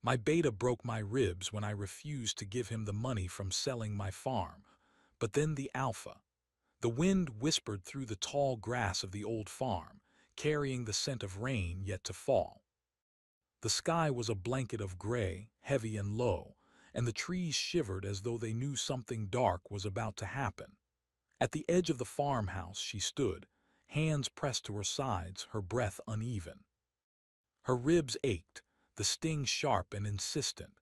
My beta broke my ribs when I refused to give him the money from selling my farm. But then the alpha. The wind whispered through the tall grass of the old farm, carrying the scent of rain yet to fall. The sky was a blanket of gray, heavy and low, and the trees shivered as though they knew something dark was about to happen. At the edge of the farmhouse she stood, hands pressed to her sides, her breath uneven. Her ribs ached, the sting sharp and insistent,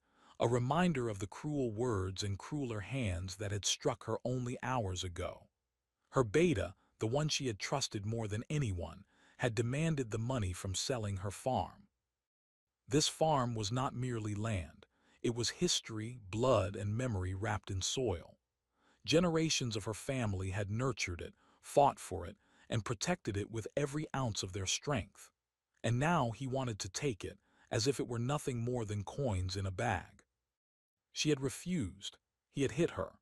a reminder of the cruel words and crueler hands that had struck her only hours ago. Her beta, the one she had trusted more than anyone, had demanded the money from selling her farm. This farm was not merely land. It was history, blood, and memory wrapped in soil. Generations of her family had nurtured it, fought for it, and protected it with every ounce of their strength. And now he wanted to take it, as if it were nothing more than coins in a bag. She had refused. He had hit her.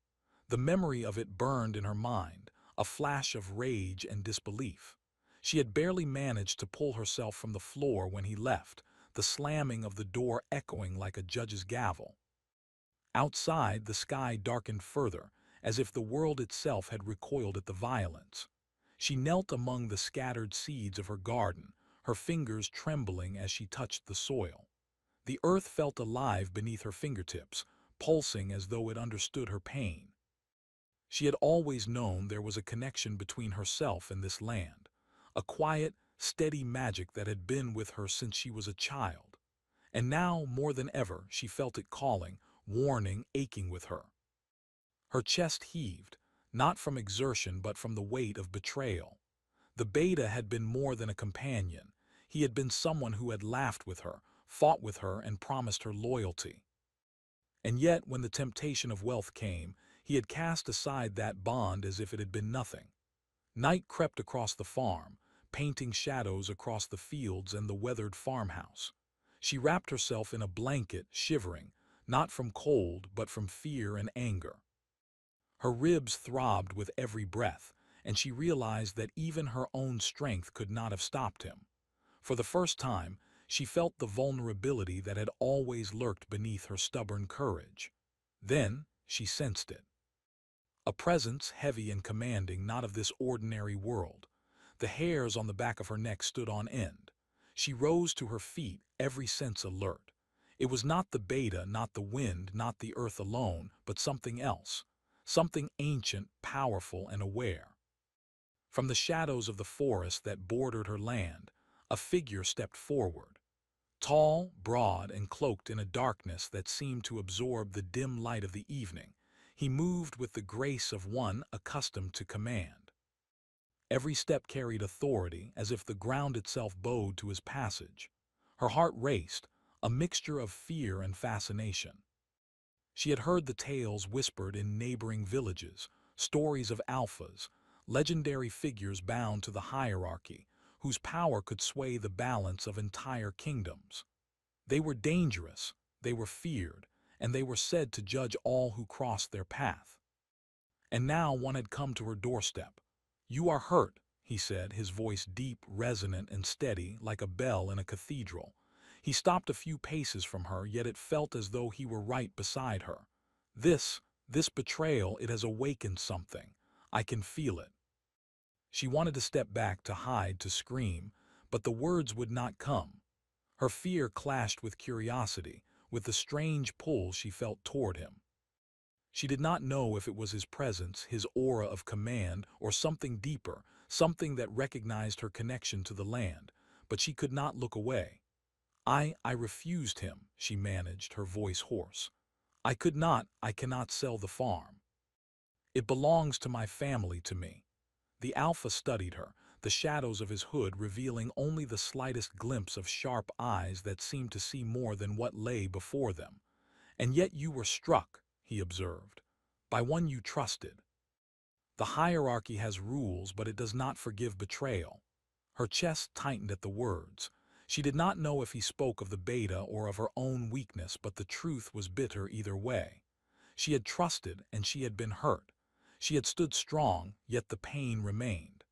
The memory of it burned in her mind, a flash of rage and disbelief. She had barely managed to pull herself from the floor when he left, the slamming of the door echoing like a judge's gavel. Outside, the sky darkened further, as if the world itself had recoiled at the violence. She knelt among the scattered seeds of her garden, her fingers trembling as she touched the soil. The earth felt alive beneath her fingertips, pulsing as though it understood her pain. She had always known there was a connection between herself and this land, a quiet, steady magic that had been with her since she was a child. And now, more than ever, she felt it calling, warning, aching with her. Her chest heaved, not from exertion but from the weight of betrayal. The beta had been more than a companion. He had been someone who had laughed with her, fought with her, and promised her loyalty. And yet, when the temptation of wealth came, he had cast aside that bond as if it had been nothing. Night crept across the farm, painting shadows across the fields and the weathered farmhouse. She wrapped herself in a blanket, shivering, not from cold but from fear and anger. Her ribs throbbed with every breath, and she realized that even her own strength could not have stopped him. For the first time, she felt the vulnerability that had always lurked beneath her stubborn courage. Then, she sensed it. A presence heavy and commanding, not of this ordinary world. The hairs on the back of her neck stood on end. She rose to her feet, every sense alert. It was not the beta, not the wind, not the earth alone, but something else. Something ancient, powerful, and aware. From the shadows of the forest that bordered her land, a figure stepped forward. Tall, broad, and cloaked in a darkness that seemed to absorb the dim light of the evening, he moved with the grace of one accustomed to command. Every step carried authority, as if the ground itself bowed to his passage. Her heart raced, a mixture of fear and fascination. She had heard the tales whispered in neighboring villages, stories of alphas, legendary figures bound to the hierarchy, whose power could sway the balance of entire kingdoms. They were dangerous, they were feared, and they were said to judge all who crossed their path. And now one had come to her doorstep. "You are hurt," he said, his voice deep, resonant, and steady, like a bell in a cathedral. He stopped a few paces from her, yet it felt as though he were right beside her. This betrayal, it has awakened something. I can feel it." She wanted to step back, to hide, to scream, but the words would not come. Her fear clashed with curiosity, with the strange pull she felt toward him. She did not know if it was his presence, his aura of command, or something deeper, something that recognized her connection to the land, but she could not look away. I refused him," she managed, her voice hoarse. I cannot sell the farm. It belongs to my family, to me." The alpha studied her, the shadows of his hood revealing only the slightest glimpse of sharp eyes that seemed to see more than what lay before them. "And yet you were struck," he observed, "by one you trusted. The hierarchy has rules, but it does not forgive betrayal." Her chest tightened at the words. She did not know if he spoke of the beta or of her own weakness, but the truth was bitter either way. She had trusted, and she had been hurt. She had stood strong, yet the pain remained.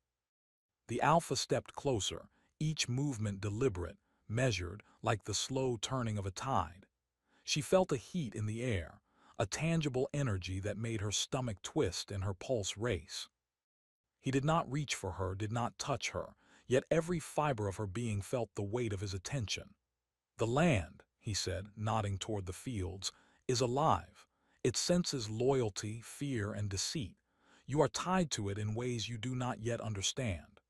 The alpha stepped closer, each movement deliberate, measured, like the slow turning of a tide. She felt a heat in the air, a tangible energy that made her stomach twist and her pulse race. He did not reach for her, did not touch her, yet every fiber of her being felt the weight of his attention. "The land," he said, nodding toward the fields, "is alive. It senses loyalty, fear, and deceit. You are tied to it in ways you do not yet understand.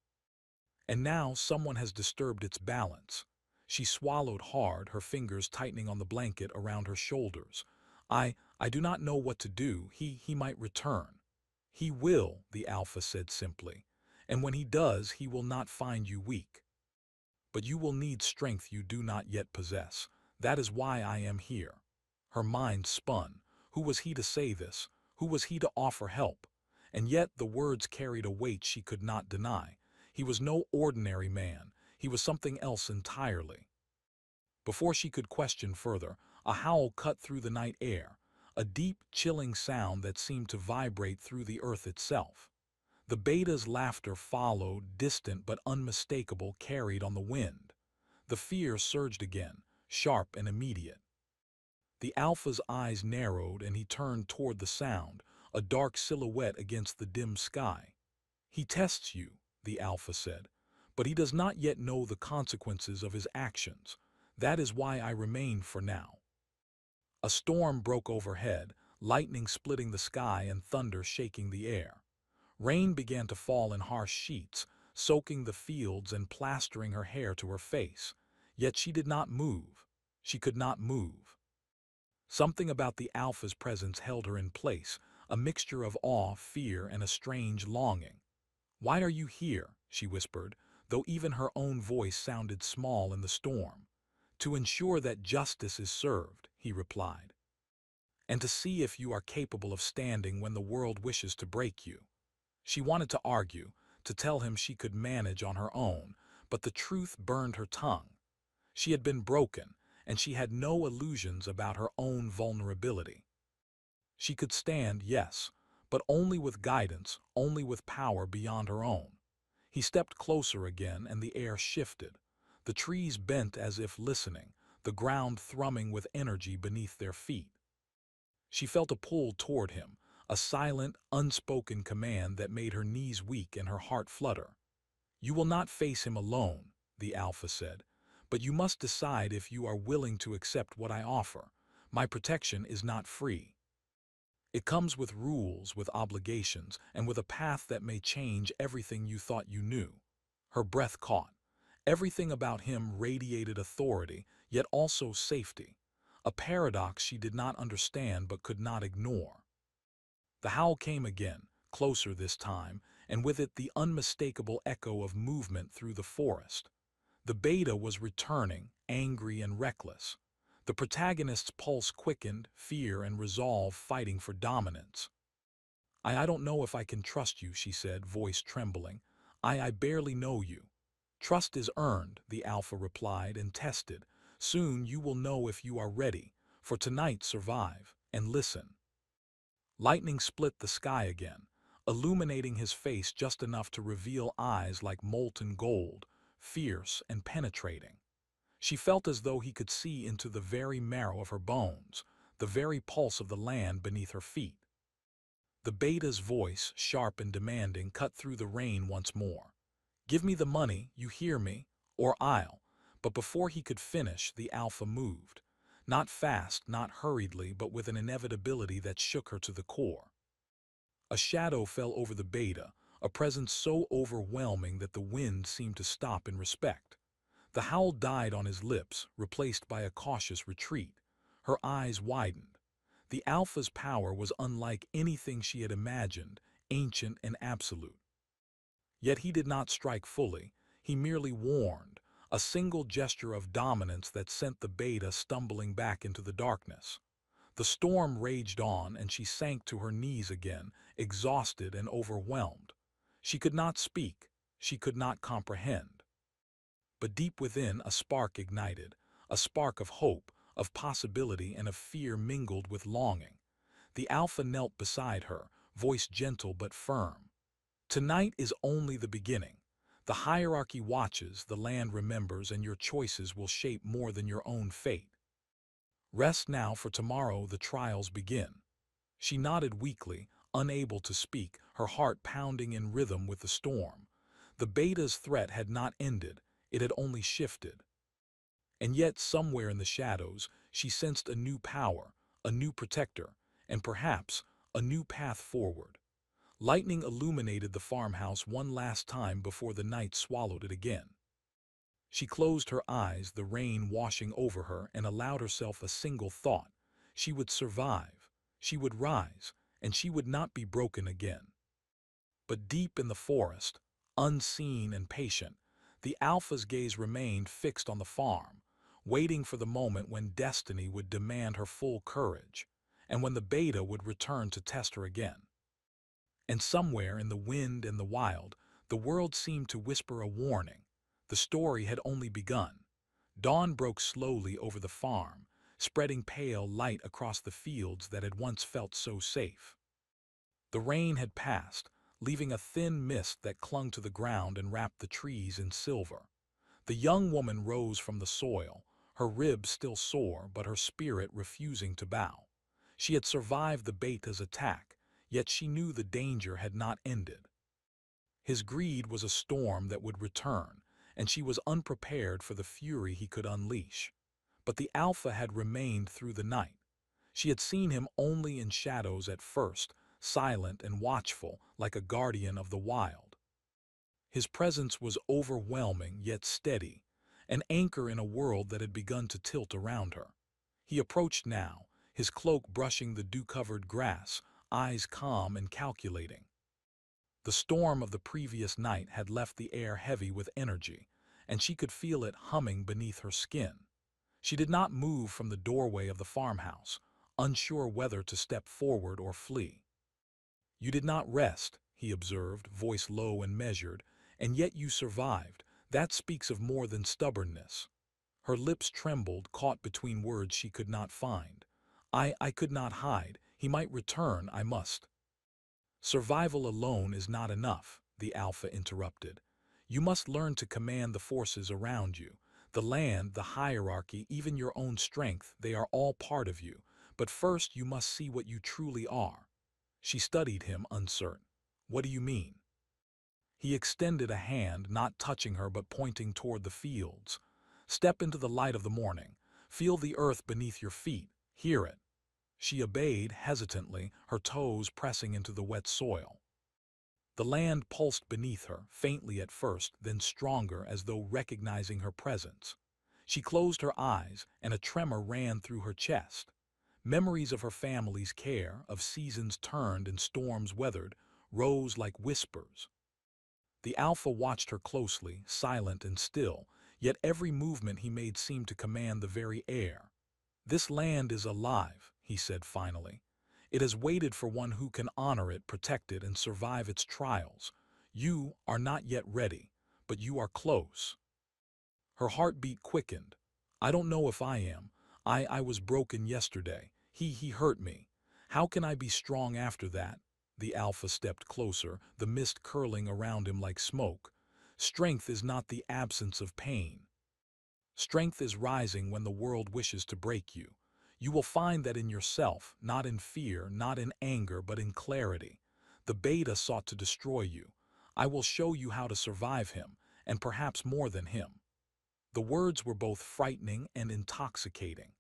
And now someone has disturbed its balance." She swallowed hard, her fingers tightening on the blanket around her shoulders. I do not know what to do. He might return." "He will," the Alpha said simply. "And when he does, he will not find you weak. But you will need strength you do not yet possess. That is why I am here." Her mind spun. Who was he to say this? Who was he to offer help? And yet the words carried a weight she could not deny. He was no ordinary man. He was something else entirely. Before she could question further, a howl cut through the night air, a deep, chilling sound that seemed to vibrate through the earth itself. The beta's laughter followed, distant but unmistakable, carried on the wind. The fear surged again, sharp and immediate. The Alpha's eyes narrowed and he turned toward the sound, a dark silhouette against the dim sky. "He tests you," the Alpha said, "but he does not yet know the consequences of his actions. That is why I remain for now." A storm broke overhead, lightning splitting the sky and thunder shaking the air. Rain began to fall in harsh sheets, soaking the fields and plastering her hair to her face. Yet she did not move. She could not move. Something about the Alpha's presence held her in place, a mixture of awe, fear, and a strange longing. "Why are you here?" she whispered, though even her own voice sounded small in the storm. "To ensure that justice is served," he replied, "and to see if you are capable of standing when the world wishes to break you." She wanted to argue, to tell him she could manage on her own, but the truth burned her tongue. She had been broken, and she had no illusions about her own vulnerability. She could stand, yes, but only with guidance, only with power beyond her own. He stepped closer again, and the air shifted. The trees bent as if listening, the ground thrumming with energy beneath their feet. She felt a pull toward him, a silent, unspoken command that made her knees weak and her heart flutter. "You will not face him alone," the Alpha said, "but you must decide if you are willing to accept what I offer. My protection is not free. It comes with rules, with obligations, and with a path that may change everything you thought you knew." Her breath caught. Everything about him radiated authority, yet also safety. A paradox she did not understand but could not ignore. The howl came again, closer this time, and with it the unmistakable echo of movement through the forest. The beta was returning, angry and reckless. The protagonist's pulse quickened, fear and resolve fighting for dominance. I don't know if I can trust you," she said, voice trembling. I barely know you." "Trust is earned," the Alpha replied, "and tested. Soon you will know if you are ready. For tonight, survive, and listen." Lightning split the sky again, illuminating his face just enough to reveal eyes like molten gold, fierce and penetrating. She felt as though he could see into the very marrow of her bones, the very pulse of the land beneath her feet. The beta's voice, sharp and demanding, cut through the rain once more. "Give me the money, you hear me, or I'll—" But before he could finish, the Alpha moved. Not fast, not hurriedly, but with an inevitability that shook her to the core. A shadow fell over the beta, a presence so overwhelming that the wind seemed to stop in respect. The howl died on his lips, replaced by a cautious retreat. Her eyes widened. The Alpha's power was unlike anything she had imagined, ancient and absolute. Yet he did not strike fully, he merely warned, a single gesture of dominance that sent the beta stumbling back into the darkness. The storm raged on, and she sank to her knees again, exhausted and overwhelmed. She could not speak, she could not comprehend. But deep within, a spark ignited, a spark of hope, of possibility, and of fear mingled with longing. The Alpha knelt beside her, voice gentle but firm. "Tonight is only the beginning. The hierarchy watches, the land remembers, and your choices will shape more than your own fate. Rest now, for tomorrow the trials begin. She nodded weakly, unable to speak, her heart pounding in rhythm with the storm. The beta's threat had not ended, it had only shifted. And yet, somewhere in the shadows, she sensed a new power, a new protector, and perhaps a new path forward. Lightning illuminated the farmhouse one last time before the night swallowed it again. She closed her eyes, the rain washing over her, and allowed herself a single thought. She would survive, she would rise, and she would not be broken again. But deep in the forest, unseen and patient, the alpha's gaze remained fixed on the farm, waiting for the moment when destiny would demand her full courage, and when the beta would return to test her again. And somewhere in the wind and the wild, the world seemed to whisper a warning. The story had only begun. Dawn broke slowly over the farm, spreading pale light across the fields that had once felt so safe. The rain had passed, leaving a thin mist that clung to the ground and wrapped the trees in silver. The young woman rose from the soil, her ribs still sore but her spirit refusing to bow. She had survived the beta's attack, yet she knew the danger had not ended. His greed was a storm that would return, and she was unprepared for the fury he could unleash. But the alpha had remained through the night. She had seen him only in shadows at first, silent and watchful, like a guardian of the wild. His presence was overwhelming yet steady, an anchor in a world that had begun to tilt around her. He approached now, his cloak brushing the dew-covered grass, eyes calm and calculating. The storm of the previous night had left the air heavy with energy, and she could feel it humming beneath her skin. She did not move from the doorway of the farmhouse, unsure whether to step forward or flee. "You did not rest," he observed, voice low and measured, "and yet you survived. That speaks of more than stubbornness." Her lips trembled, caught between words she could not find. I could not hide. He might return, I must." "Survival alone is not enough," the alpha interrupted. "You must learn to command the forces around you. The land, the hierarchy, even your own strength, they are all part of you. But first you must see what you truly are." She studied him, uncertain. "What do you mean?" He extended a hand, not touching her but pointing toward the fields. "Step into the light of the morning. Feel the earth beneath your feet. Hear it." She obeyed hesitantly, her toes pressing into the wet soil. The land pulsed beneath her, faintly at first, then stronger as though recognizing her presence. She closed her eyes, and a tremor ran through her chest. Memories of her family's care, of seasons turned and storms weathered, rose like whispers. The alpha watched her closely, silent and still, yet every movement he made seemed to command the very air. "This land is alive," he said finally. "It has waited for one who can honor it, protect it, and survive its trials. You are not yet ready, but you are close." Her heartbeat quickened. "I don't know if I am. I was broken yesterday. He hurt me. How can I be strong after that?" The alpha stepped closer, the mist curling around him like smoke. "Strength is not the absence of pain. Strength is rising when the world wishes to break you. You will find that in yourself, not in fear, not in anger, but in clarity. The beta sought to destroy you. I will show you how to survive him, and perhaps more than him." The words were both frightening and intoxicating.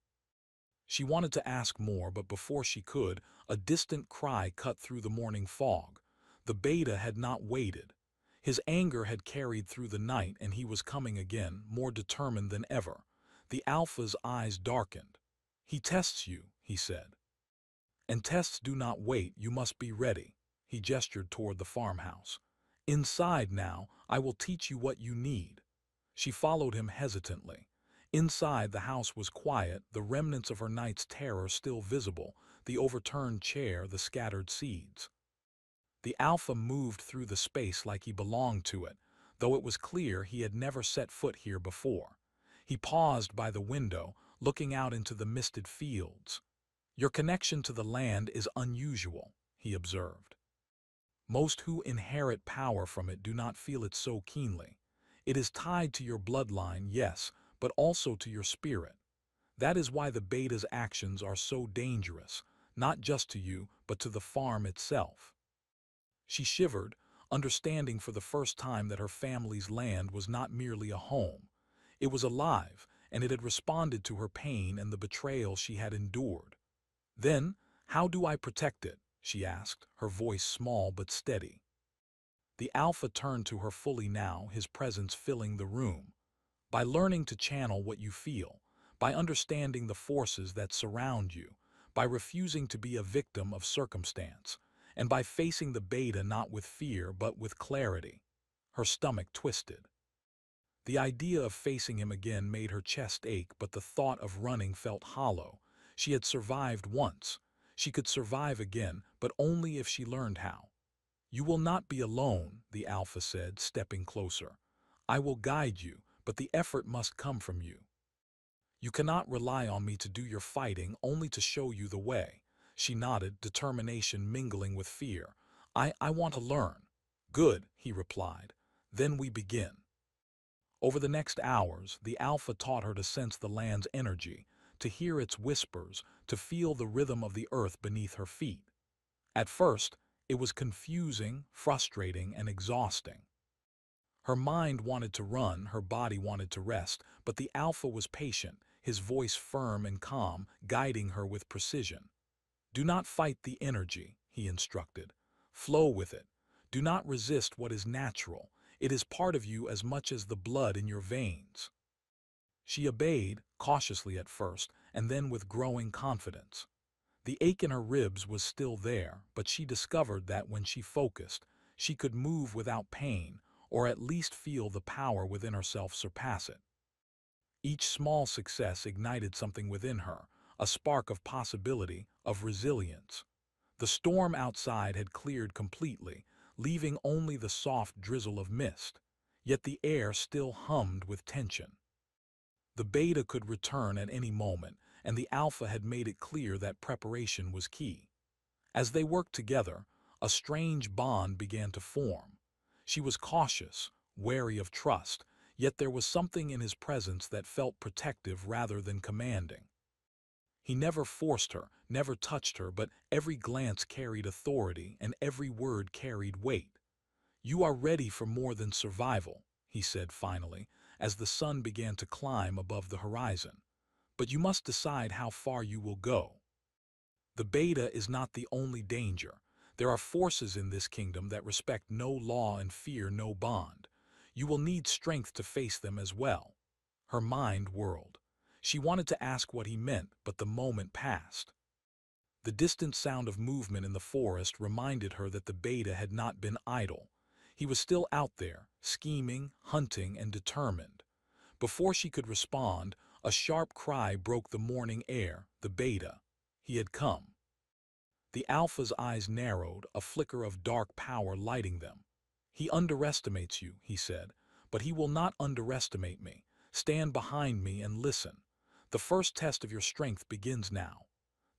She wanted to ask more, but before she could, a distant cry cut through the morning fog. The beta had not waited. His anger had carried through the night, and he was coming again, more determined than ever. The alpha's eyes darkened. "He tests you," he said. "And tests do not wait, you must be ready." He gestured toward the farmhouse. "Inside now, I will teach you what you need." She followed him hesitantly. Inside, the house was quiet, the remnants of her night's terror still visible, the overturned chair, the scattered seeds. The alpha moved through the space like he belonged to it, though it was clear he had never set foot here before. He paused by the window, looking out into the misted fields. "Your connection to the land is unusual," he observed. "Most who inherit power from it do not feel it so keenly. It is tied to your bloodline, yes, but also to your spirit. That is why the beta's actions are so dangerous, not just to you, but to the farm itself. She shivered, understanding for the first time that her family's land was not merely a home. It was alive, and it had responded to her pain and the betrayal she had endured. Then, how do I protect it? She asked, her voice small but steady. The alpha turned to her fully now, his presence filling the room. By learning to channel what you feel, by understanding the forces that surround you, by refusing to be a victim of circumstance, and by facing the beta not with fear but with clarity. Her stomach twisted. The idea of facing him again made her chest ache, but the thought of running felt hollow. She had survived once. She could survive again, but only if she learned how. You will not be alone, the alpha said, stepping closer. I will guide you, but the effort must come from you. You cannot rely on me to do your fighting, only to show you the way. She nodded, determination mingling with fear. I want to learn. Good, he replied. Then we begin. Over the next hours, the alpha taught her to sense the land's energy, to hear its whispers, to feel the rhythm of the earth beneath her feet. At first, it was confusing, frustrating, and exhausting. Her mind wanted to run, her body wanted to rest, but the alpha was patient, his voice firm and calm, guiding her with precision. Do not fight the energy, he instructed. Flow with it. Do not resist what is natural. It is part of you as much as the blood in your veins. She obeyed, cautiously at first, and then with growing confidence. The ache in her ribs was still there, but she discovered that when she focused, she could move without pain, or at least feel the power within herself surpass it. Each small success ignited something within her, a spark of possibility, of resilience. The storm outside had cleared completely, leaving only the soft drizzle of mist, yet the air still hummed with tension. The beta could return at any moment, and the alpha had made it clear that preparation was key. As they worked together, a strange bond began to form. She was cautious, wary of trust, yet there was something in his presence that felt protective rather than commanding. He never forced her, never touched her, but every glance carried authority and every word carried weight. You are ready for more than survival, he said finally, as the sun began to climb above the horizon. But you must decide how far you will go. The beta is not the only danger. There are forces in this kingdom that respect no law and fear no bond. You will need strength to face them as well. Her mind whirled. She wanted to ask what he meant, but the moment passed. The distant sound of movement in the forest reminded her that the beta had not been idle. He was still out there, scheming, hunting, and determined. Before she could respond, a sharp cry broke the morning air, the beta. He had come. The alpha's eyes narrowed, a flicker of dark power lighting them. He underestimates you, he said, but he will not underestimate me. Stand behind me and listen. The first test of your strength begins now.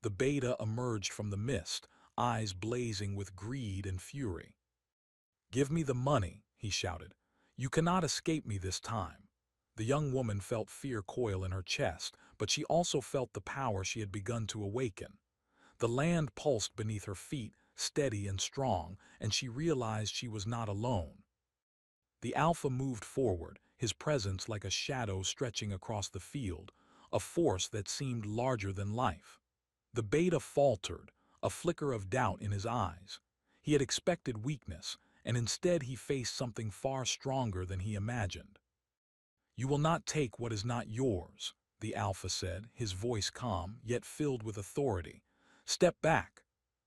The beta emerged from the mist, eyes blazing with greed and fury. Give me the money, he shouted. You cannot escape me this time. The young woman felt fear coil in her chest, but she also felt the power she had begun to awaken. The land pulsed beneath her feet, steady and strong, and she realized she was not alone. The alpha moved forward, his presence like a shadow stretching across the field, a force that seemed larger than life. The beta faltered, a flicker of doubt in his eyes. He had expected weakness, and instead he faced something far stronger than he imagined. You will not take what is not yours, the alpha said, his voice calm, yet filled with authority. Step back.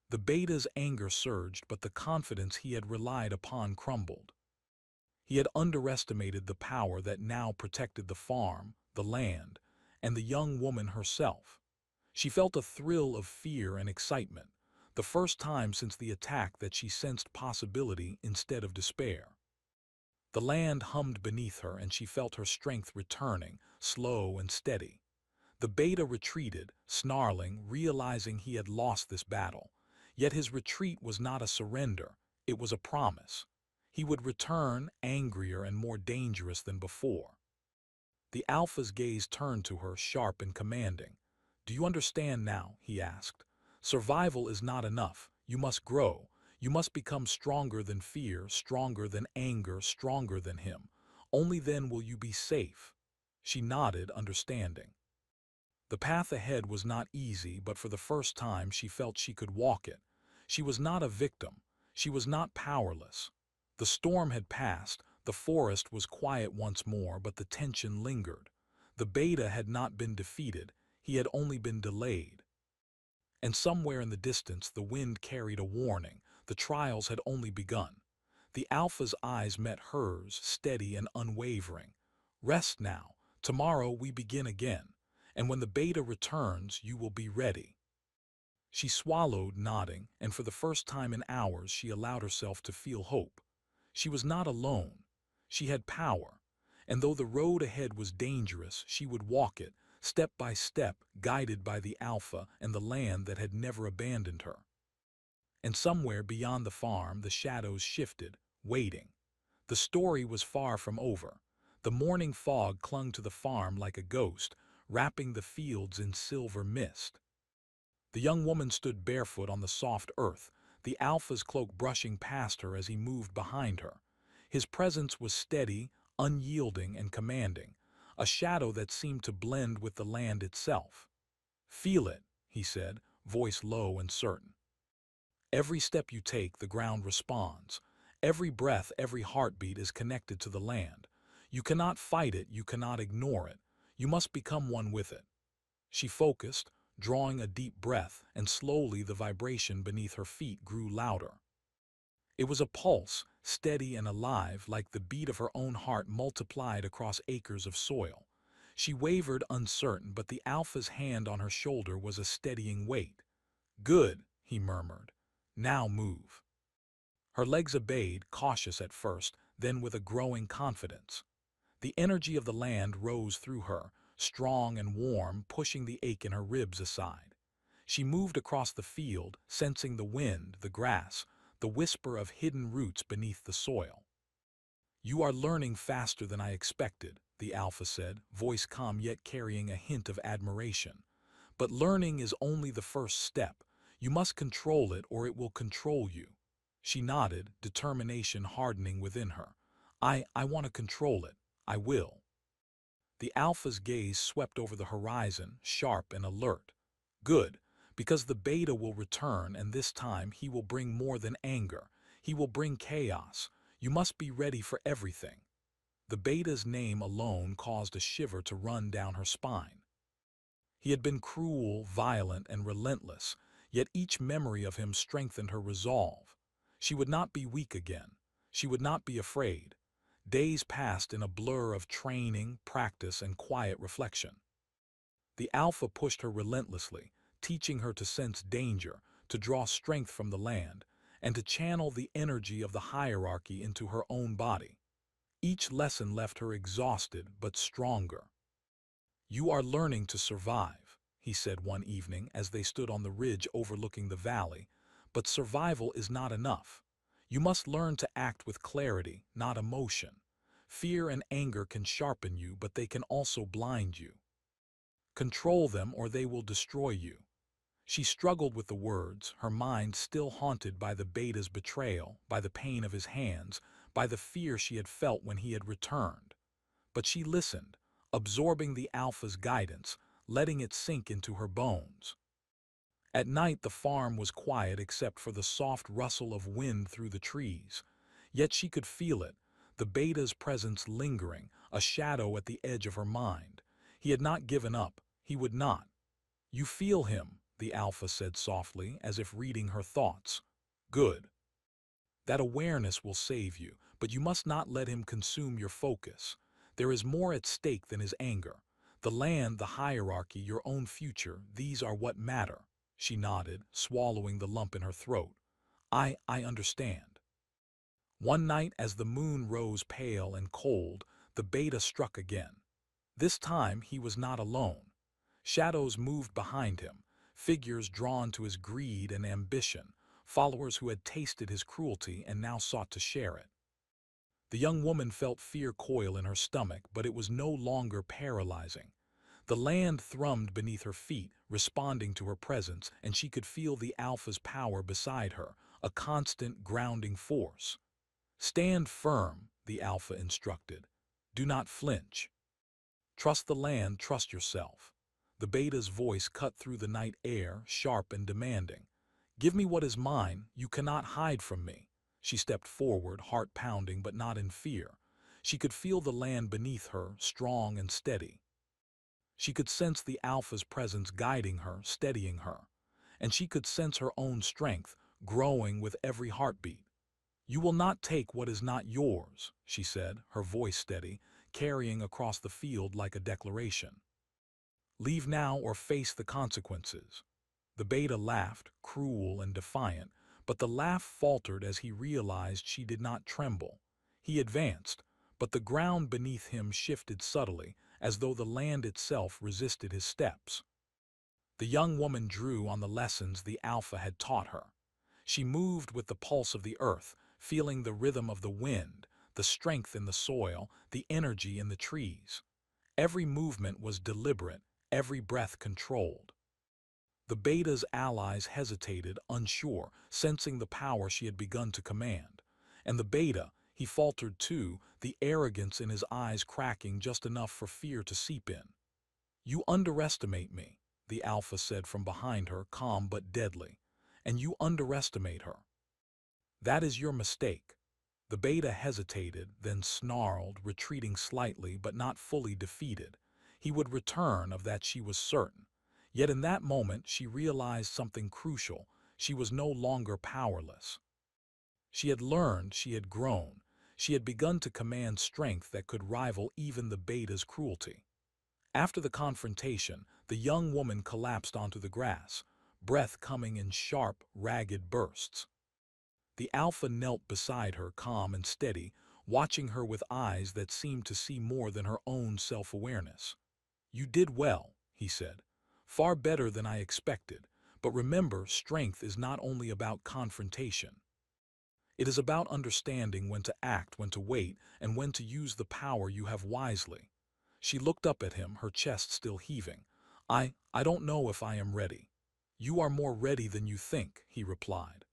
The beta's anger surged, but the confidence he had relied upon crumbled. He had underestimated the power that now protected the farm, the land, and the young woman herself. She felt a thrill of fear and excitement, the first time since the attack that she sensed possibility instead of despair. The land hummed beneath her and she felt her strength returning, slow and steady. The beta retreated, snarling, realizing he had lost this battle. Yet his retreat was not a surrender, it was a promise. He would return, angrier and more dangerous than before. The Alpha's gaze turned to her, sharp and commanding. "Do you understand now?" he asked. "Survival is not enough. You must grow. You must become stronger than fear, stronger than anger, stronger than him. Only then will you be safe." She nodded, understanding. The path ahead was not easy, but for the first time she felt she could walk it. She was not a victim. She was not powerless. The storm had passed, the forest was quiet once more, but the tension lingered. The beta had not been defeated, he had only been delayed. And somewhere in the distance the wind carried a warning. The trials had only begun. The Alpha's eyes met hers, steady and unwavering. "Rest now. Tomorrow we begin again. And when the beta returns, you will be ready." She swallowed, nodding, and for the first time in hours she allowed herself to feel hope. She was not alone. She had power. And though the road ahead was dangerous, she would walk it, step by step, guided by the Alpha and the land that had never abandoned her. And somewhere beyond the farm, the shadows shifted, waiting. The story was far from over. The morning fog clung to the farm like a ghost, wrapping the fields in silver mist. The young woman stood barefoot on the soft earth, the Alpha's cloak brushing past her as he moved behind her. His presence was steady, unyielding, and commanding, a shadow that seemed to blend with the land itself. "Feel it," he said, voice low and certain. "Every step you take, the ground responds. Every breath, every heartbeat is connected to the land. You cannot fight it, you cannot ignore it. You must become one with it." She focused, drawing a deep breath, and slowly the vibration beneath her feet grew louder. It was a pulse, steady and alive, like the beat of her own heart multiplied across acres of soil. She wavered, uncertain, but the Alpha's hand on her shoulder was a steadying weight. "Good," he murmured. "Now move." Her legs obeyed, cautious at first, then with a growing confidence. The energy of the land rose through her, strong and warm, pushing the ache in her ribs aside. She moved across the field, sensing the wind, the grass, the whisper of hidden roots beneath the soil. "You are learning faster than I expected," the Alpha said, voice calm yet carrying a hint of admiration. "But learning is only the first step. You must control it or it will control you." She nodded, determination hardening within her. I want to control it. I will." The Alpha's gaze swept over the horizon, sharp and alert. "Good, because the beta will return, and this time he will bring more than anger. He will bring chaos. You must be ready for everything." The beta's name alone caused a shiver to run down her spine. He had been cruel, violent, and relentless, yet each memory of him strengthened her resolve. She would not be weak again. She would not be afraid. Days passed in a blur of training, practice, and quiet reflection. The Alpha pushed her relentlessly, teaching her to sense danger, to draw strength from the land, and to channel the energy of the hierarchy into her own body. Each lesson left her exhausted but stronger. "You are learning to survive," he said one evening as they stood on the ridge overlooking the valley, "but survival is not enough. You must learn to act with clarity, not emotion. Fear and anger can sharpen you, but they can also blind you. Control them or they will destroy you." She struggled with the words, her mind still haunted by the beta's betrayal, by the pain of his hands, by the fear she had felt when he had returned. But she listened, absorbing the Alpha's guidance, letting it sink into her bones. At night the farm was quiet except for the soft rustle of wind through the trees. Yet she could feel it, the beta's presence lingering, a shadow at the edge of her mind. He had not given up, he would not. "You feel him," the Alpha said softly, as if reading her thoughts. "Good. That awareness will save you, but you must not let him consume your focus. There is more at stake than his anger. The land, the hierarchy, your own future, these are what matter." She nodded, swallowing the lump in her throat. I understand." One night, as the moon rose pale and cold, the beta struck again. This time he was not alone. Shadows moved behind him, figures drawn to his greed and ambition, followers who had tasted his cruelty and now sought to share it. The young woman felt fear coil in her stomach, but it was no longer paralyzing. The land thrummed beneath her feet, responding to her presence, and she could feel the alpha's power beside her, a constant grounding force. Stand firm, the alpha instructed. Do not flinch. Trust the land, trust yourself. The beta's voice cut through the night air, sharp and demanding. Give me what is mine, you cannot hide from me. She stepped forward, heart pounding but not in fear. She could feel the land beneath her, strong and steady. She could sense the alpha's presence guiding her, steadying her. And she could sense her own strength, growing with every heartbeat. You will not take what is not yours, she said, her voice steady, carrying across the field like a declaration. Leave now or face the consequences. The beta laughed, cruel and defiant, but the laugh faltered as he realized she did not tremble. He advanced, but the ground beneath him shifted subtly, as though the land itself resisted his steps. The young woman drew on the lessons the alpha had taught her. She moved with the pulse of the earth, feeling the rhythm of the wind, the strength in the soil, the energy in the trees. Every movement was deliberate, every breath controlled. The beta's allies hesitated, unsure, sensing the power she had begun to command. And the beta, he faltered too, the arrogance in his eyes cracking just enough for fear to seep in. You underestimate me, the alpha said from behind her, calm but deadly. And you underestimate her. That is your mistake. The beta hesitated, then snarled, retreating slightly but not fully defeated. He would return, of that she was certain. Yet in that moment she realized something crucial. She was no longer powerless. She had learned, she had grown. She had begun to command strength that could rival even the beta's cruelty. After the confrontation, the young woman collapsed onto the grass, breath coming in sharp, ragged bursts. The alpha knelt beside her, calm and steady, watching her with eyes that seemed to see more than her own self-awareness. You did well, he said. Far better than I expected. But remember, strength is not only about confrontation. It is about understanding when to act, when to wait, and when to use the power you have wisely. She looked up at him, her chest still heaving. I don't know if I am ready. You are more ready than you think, he replied.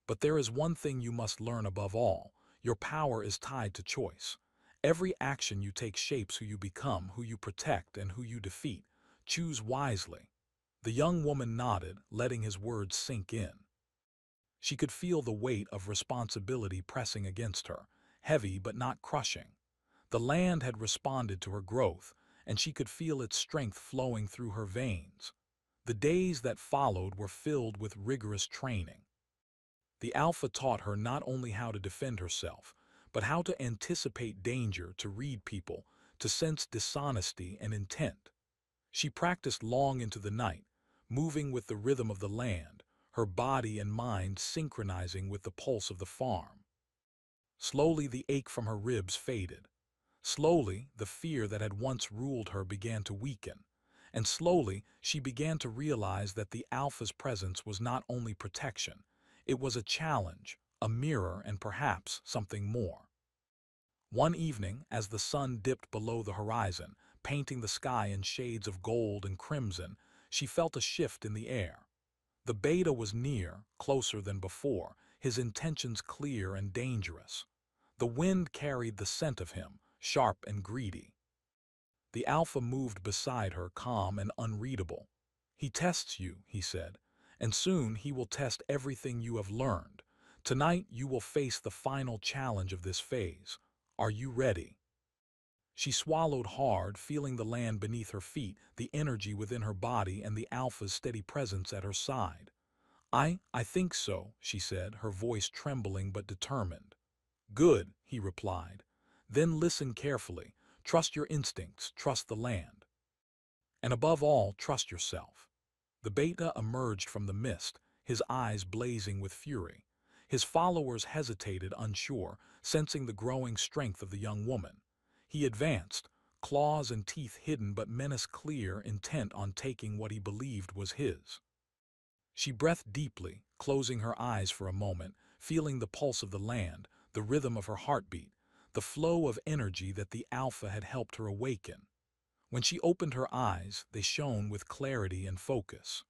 But there is one thing you must learn above all. Your power is tied to choice. Every action you take shapes who you become, who you protect, and who you defeat. Choose wisely. The young woman nodded, letting his words sink in. She could feel the weight of responsibility pressing against her, heavy but not crushing. The land had responded to her growth, and she could feel its strength flowing through her veins. The days that followed were filled with rigorous training. The alpha taught her not only how to defend herself, but how to anticipate danger, to read people, to sense dishonesty and intent. She practiced long into the night, moving with the rhythm of the land, her body and mind synchronizing with the pulse of the farm. Slowly the ache from her ribs faded. Slowly the fear that had once ruled her began to weaken. And slowly she began to realize that the alpha's presence was not only protection, it was a challenge, a mirror, and perhaps something more. One evening, as the sun dipped below the horizon, painting the sky in shades of gold and crimson, she felt a shift in the air. The beta was near, closer than before, his intentions clear and dangerous. The wind carried the scent of him, sharp and greedy. The alpha moved beside her, calm and unreadable. He tests you, he said, and soon he will test everything you have learned. Tonight you will face the final challenge of this phase. Are you ready? She swallowed hard, feeling the land beneath her feet, the energy within her body, and the alpha's steady presence at her side. I think so, she said, her voice trembling but determined. Good, he replied. Then listen carefully. Trust your instincts, trust the land. And above all, trust yourself. The beta emerged from the mist, his eyes blazing with fury. His followers hesitated, unsure, sensing the growing strength of the young woman. He advanced, claws and teeth hidden but menace clear, intent on taking what he believed was his. She breathed deeply, closing her eyes for a moment, feeling the pulse of the land, the rhythm of her heartbeat. the flow of energy that the alpha had helped her awaken. When she opened her eyes, they shone with clarity and focus.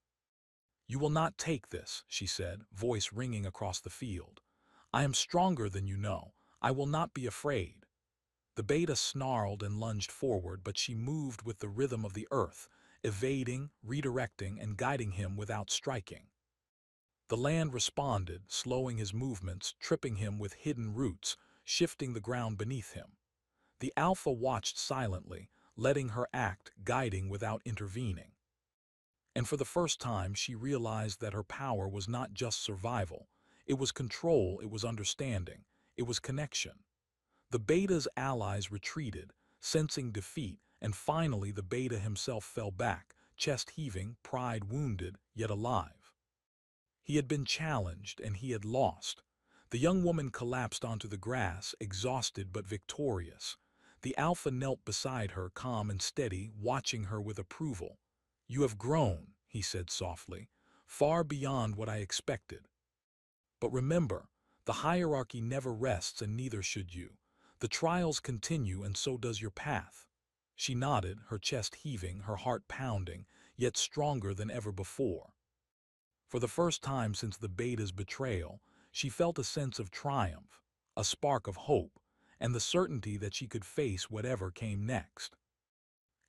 "You will not take this," she said, voice ringing across the field. "I am stronger than you know. I will not be afraid." The beta snarled and lunged forward, but she moved with the rhythm of the earth, evading, redirecting, and guiding him without striking. The land responded, slowing his movements, tripping him with hidden roots, shifting the ground beneath him. The alpha watched silently, letting her act, guiding without intervening. And for the first time, she realized that her power was not just survival. It was control, it was understanding, it was connection. The beta's allies retreated, sensing defeat, and finally the beta himself fell back, chest heaving, pride wounded, yet alive. He had been challenged, and he had lost. The young woman collapsed onto the grass, exhausted but victorious. The alpha knelt beside her, calm and steady, watching her with approval. "You have grown," he said softly, "far beyond what I expected. But remember, the hierarchy never rests, and neither should you. The trials continue, and so does your path." She nodded, her chest heaving, her heart pounding, yet stronger than ever before. For the first time since the beta's betrayal, she felt a sense of triumph, a spark of hope, and the certainty that she could face whatever came next.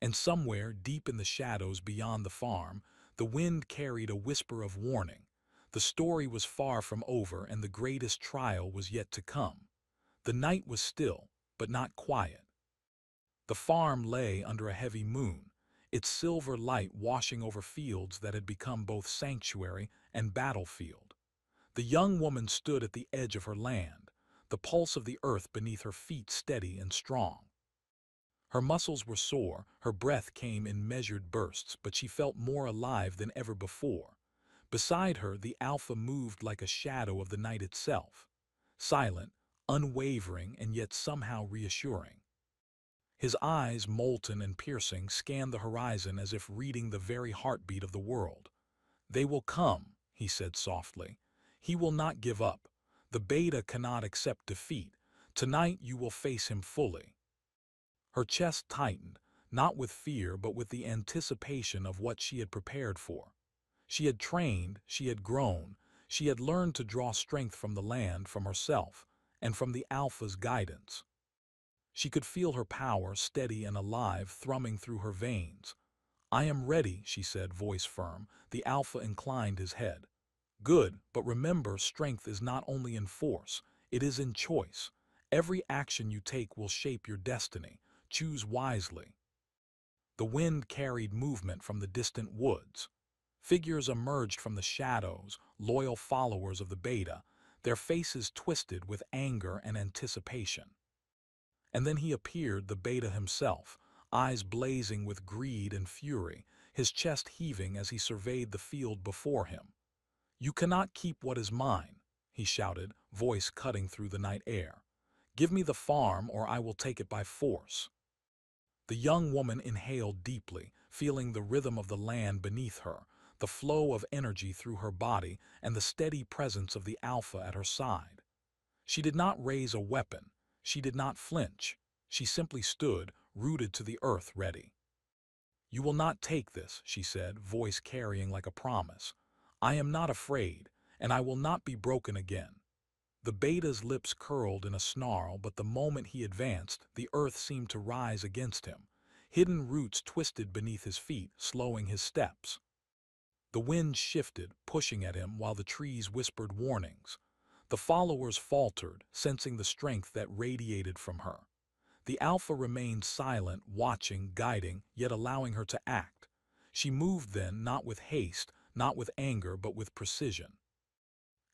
And somewhere, deep in the shadows beyond the farm, the wind carried a whisper of warning. The story was far from over, and the greatest trial was yet to come. The night was still, but not quiet. The farm lay under a heavy moon, its silver light washing over fields that had become both sanctuary and battlefield. The young woman stood at the edge of her land, the pulse of the earth beneath her feet steady and strong. Her muscles were sore, her breath came in measured bursts, but she felt more alive than ever before. Beside her, the alpha moved like a shadow of the night itself, silent, unwavering, and yet somehow reassuring. His eyes, molten and piercing, scanned the horizon as if reading the very heartbeat of the world. "They will come," he said softly. "He will not give up. The beta cannot accept defeat. Tonight you will face him fully." Her chest tightened, not with fear but with the anticipation of what she had prepared for. She had trained, she had grown, she had learned to draw strength from the land, from herself, and from the alpha's guidance. She could feel her power, steady and alive, thrumming through her veins. "I am ready," she said, voice firm. The alpha inclined his head. "Good, but remember, strength is not only in force, it is in choice. Every action you take will shape your destiny. Choose wisely." The wind carried movement from the distant woods. Figures emerged from the shadows, loyal followers of the beta, their faces twisted with anger and anticipation. And then he appeared, the beta himself, eyes blazing with greed and fury, his chest heaving as he surveyed the field before him. "You cannot keep what is mine," he shouted, voice cutting through the night air. "Give me the farm, or I will take it by force." The young woman inhaled deeply, feeling the rhythm of the land beneath her, the flow of energy through her body, and the steady presence of the alpha at her side. She did not raise a weapon. She did not flinch. She simply stood, rooted to the earth, ready. "You will not take this," she said, voice carrying like a promise. "I am not afraid, and I will not be broken again." The beta's lips curled in a snarl, but the moment he advanced, the earth seemed to rise against him. Hidden roots twisted beneath his feet, slowing his steps. The wind shifted, pushing at him, while the trees whispered warnings. The followers faltered, sensing the strength that radiated from her. The alpha remained silent, watching, guiding, yet allowing her to act. She moved then, not with haste, not with anger, but with precision.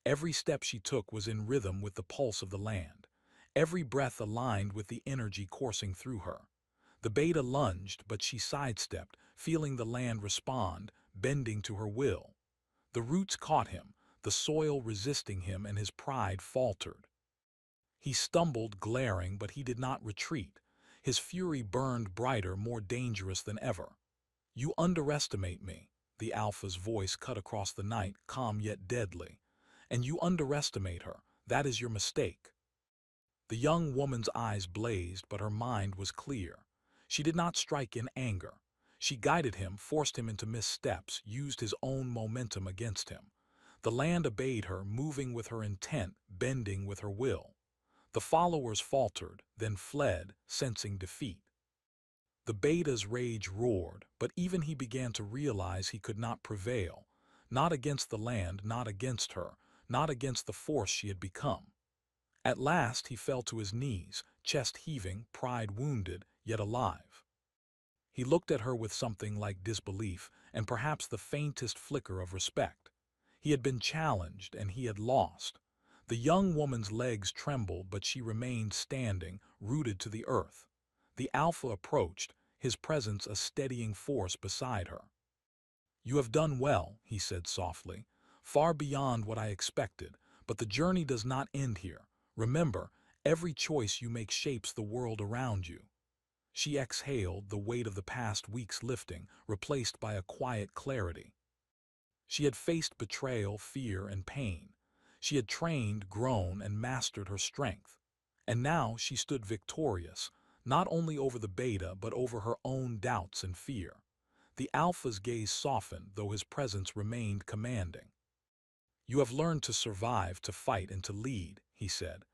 Every step she took was in rhythm with the pulse of the land. Every breath aligned with the energy coursing through her. The beta lunged, but she sidestepped, feeling the land respond, bending to her will. The roots caught him, the soil resisting him, and his pride faltered. He stumbled, glaring, but he did not retreat. His fury burned brighter, more dangerous than ever. "You underestimate me," the alpha's voice cut across the night, calm yet deadly. "And you underestimate her. That is your mistake." The young woman's eyes blazed, but her mind was clear. She did not strike in anger. She guided him, forced him into missteps, used his own momentum against him. The land obeyed her, moving with her intent, bending with her will. The followers faltered, then fled, sensing defeat. The beta's rage roared, but even he began to realize he could not prevail. Not against the land, not against her, not against the force she had become. At last he fell to his knees, chest heaving, pride wounded, yet alive. He looked at her with something like disbelief, and perhaps the faintest flicker of respect. He had been challenged, and he had lost. The young woman's legs trembled, but she remained standing, rooted to the earth. The Alpha approached, his presence a steadying force beside her. "You have done well," he said softly, "far beyond what I expected, but the journey does not end here. Remember, every choice you make shapes the world around you." She exhaled, the weight of the past weeks lifting, replaced by a quiet clarity. She had faced betrayal, fear, and pain. She had trained, grown, and mastered her strength. And now she stood victorious, not only over the beta, but over her own doubts and fear. The Alpha's gaze softened, though his presence remained commanding. "You have learned to survive, to fight, and to lead," he said.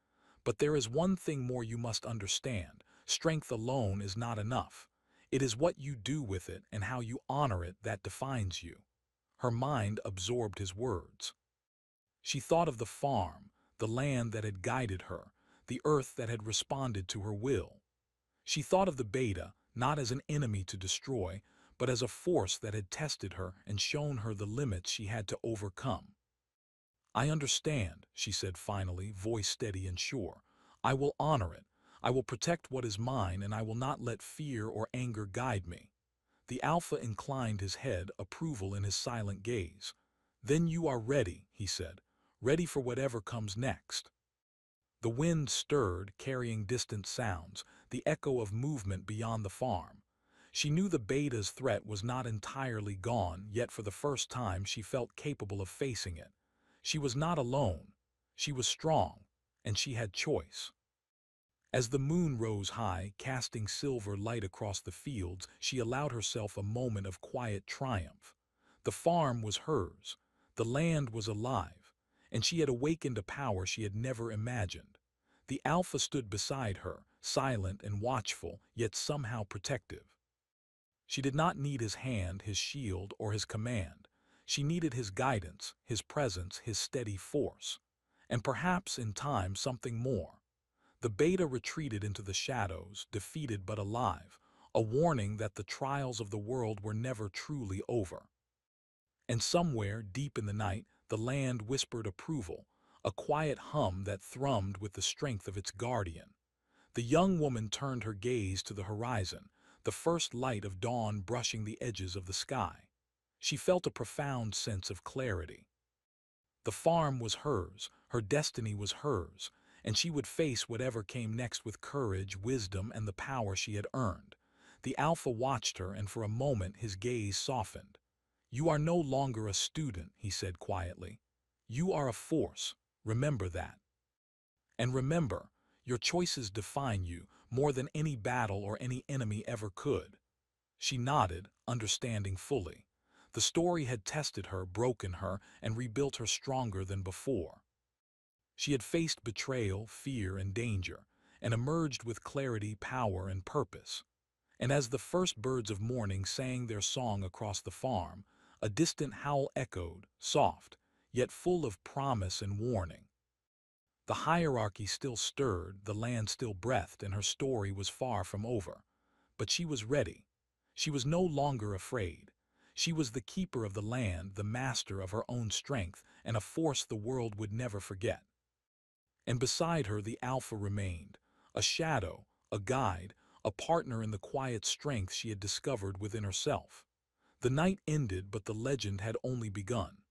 "But there is one thing more you must understand. Strength alone is not enough. It is what you do with it and how you honor it that defines you." Her mind absorbed his words. She thought of the farm, the land that had guided her, the earth that had responded to her will. She thought of the beta, not as an enemy to destroy, but as a force that had tested her and shown her the limits she had to overcome. "I understand," she said finally, voice steady and sure. "I will honor it. I will protect what is mine, and I will not let fear or anger guide me." The Alpha inclined his head, approval in his silent gaze. "Then you are ready," he said, "ready for whatever comes next." The wind stirred, carrying distant sounds, the echo of movement beyond the farm. She knew the beta's threat was not entirely gone, yet for the first time she felt capable of facing it. She was not alone. She was strong, and she had choice. As the moon rose high, casting silver light across the fields, she allowed herself a moment of quiet triumph. The farm was hers. The land was alive, and she had awakened a power she had never imagined. The Alpha stood beside her, silent and watchful, yet somehow protective. She did not need his hand, his shield, or his command. She needed his guidance, his presence, his steady force. And perhaps, in time, something more. The beta retreated into the shadows, defeated but alive, a warning that the trials of the world were never truly over. And somewhere, deep in the night, the land whispered approval, a quiet hum that thrummed with the strength of its guardian. The young woman turned her gaze to the horizon, the first light of dawn brushing the edges of the sky. She felt a profound sense of clarity. The farm was hers, her destiny was hers, and she would face whatever came next with courage, wisdom, and the power she had earned. The Alpha watched her, and for a moment his gaze softened. "You are no longer a student," he said quietly. "You are a force. Remember that. And remember, your choices define you more than any battle or any enemy ever could." She nodded, understanding fully. The story had tested her, broken her, and rebuilt her stronger than before. She had faced betrayal, fear, and danger, and emerged with clarity, power, and purpose. And as the first birds of morning sang their song across the farm, a distant howl echoed, soft, yet full of promise and warning. The hierarchy still stirred, the land still breathed, and her story was far from over. But she was ready. She was no longer afraid. She was the keeper of the land, the master of her own strength, and a force the world would never forget. And beside her the Alpha remained, a shadow, a guide, a partner in the quiet strength she had discovered within herself. The night ended, but the legend had only begun.